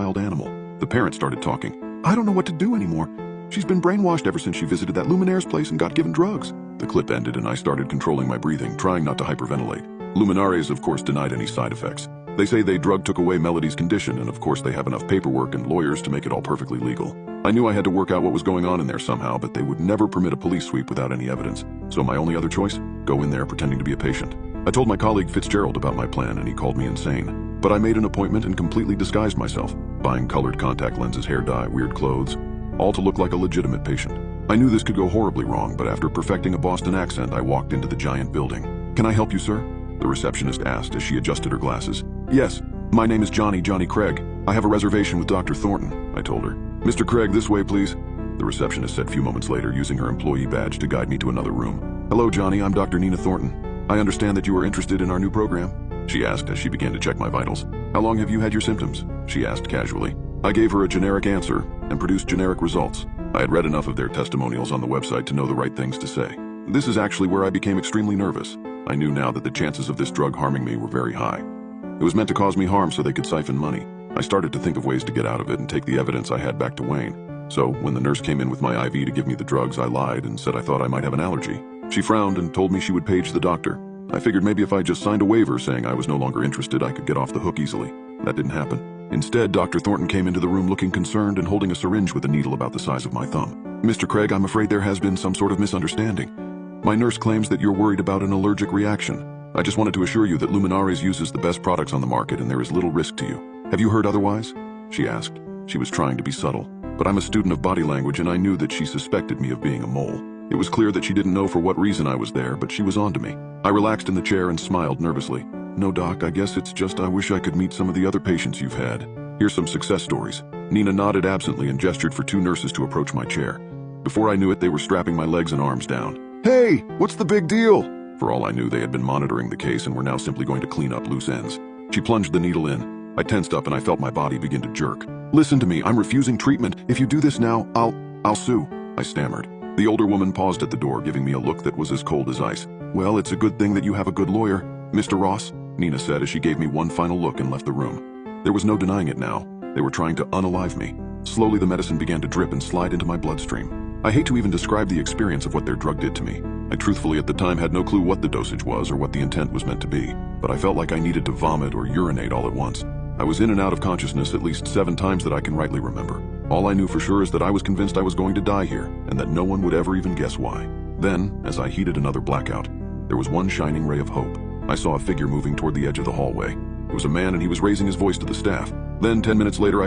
wild animal. The parent started talking. I don't know what to do anymore. She's been brainwashed ever since she visited that Luminaire's place and got given drugs. The clip ended and I started controlling my breathing, trying not to hyperventilate. Luminares, of course, denied any side effects. They say they drug took away Melody's condition, and of course they have enough paperwork and lawyers to make it all perfectly legal. I knew I had to work out what was going on in there somehow, but they would never permit a police sweep without any evidence. So my only other choice? Go in there pretending to be a patient. I told my colleague Fitzgerald about my plan and he called me insane. But I made an appointment and completely disguised myself, buying colored contact lenses, hair dye, weird clothes, all to look like a legitimate patient. I knew this could go horribly wrong, but after perfecting a Boston accent, I walked into the giant building. Can I help you, sir? The receptionist asked as she adjusted her glasses. Yes, my name is Johnny Craig. I have a reservation with Dr. Thornton, I told her. Mr. Craig, this way, please. The receptionist said a few moments later, using her employee badge to guide me to another room. Hello, Johnny, I'm Dr. Nina Thornton. I understand that you are interested in our new program, she asked as she began to check my vitals. How long have you had your symptoms? She asked casually. I gave her a generic answer and produced generic results. I had read enough of their testimonials on the website to know the right things to say. This is actually where I became extremely nervous. I knew now that the chances of this drug harming me were very high. It was meant to cause me harm so they could siphon money. I started to think of ways to get out of it and take the evidence I had back to Wayne. So when the nurse came in with my IV to give me the drugs, I lied and said I thought I might have an allergy. She frowned and told me she would page the doctor. I figured maybe if I just signed a waiver saying I was no longer interested, I could get off the hook easily. That didn't happen. Instead, Dr. Thornton came into the room looking concerned and holding a syringe with a needle about the size of my thumb. Mr. Craig, I'm afraid there has been some sort of misunderstanding. My nurse claims that you're worried about an allergic reaction. I just wanted to assure you that Luminares uses the best products on the market and there is little risk to you. Have you heard otherwise? She asked. She was trying to be subtle, but I'm a student of body language and I knew that she suspected me of being a mole. It was clear that she didn't know for what reason I was there, but she was onto me. I relaxed in the chair and smiled nervously. No, Doc, I guess it's just I wish I could meet some of the other patients you've had. Here's some success stories. Nina nodded absently and gestured for two nurses to approach my chair. Before I knew it, they were strapping my legs and arms down. Hey, what's the big deal? For all I knew, they had been monitoring the case and were now simply going to clean up loose ends. She plunged the needle in. I tensed up and I felt my body begin to jerk. Listen to me, I'm refusing treatment. If you do this now, I'll sue, I stammered. The older woman paused at the door, giving me a look that was as cold as ice. Well, it's a good thing that you have a good lawyer, Mr. Ross, Nina said as she gave me one final look and left the room. There was no denying it now. They were trying to unalive me. Slowly, the medicine began to drip and slide into my bloodstream. I hate to even describe the experience of what their drug did to me. I truthfully at the time had no clue what the dosage was or what the intent was meant to be, but I felt like I needed to vomit or urinate all at once. I was in and out of consciousness at least 7 times that I can rightly remember. All I knew for sure is that I was convinced I was going to die here, and that no one would ever even guess why. Then, as I heeded another blackout, there was one shining ray of hope. I saw a figure moving toward the edge of the hallway. It was a man and he was raising his voice to the staff. Then 10 minutes later I found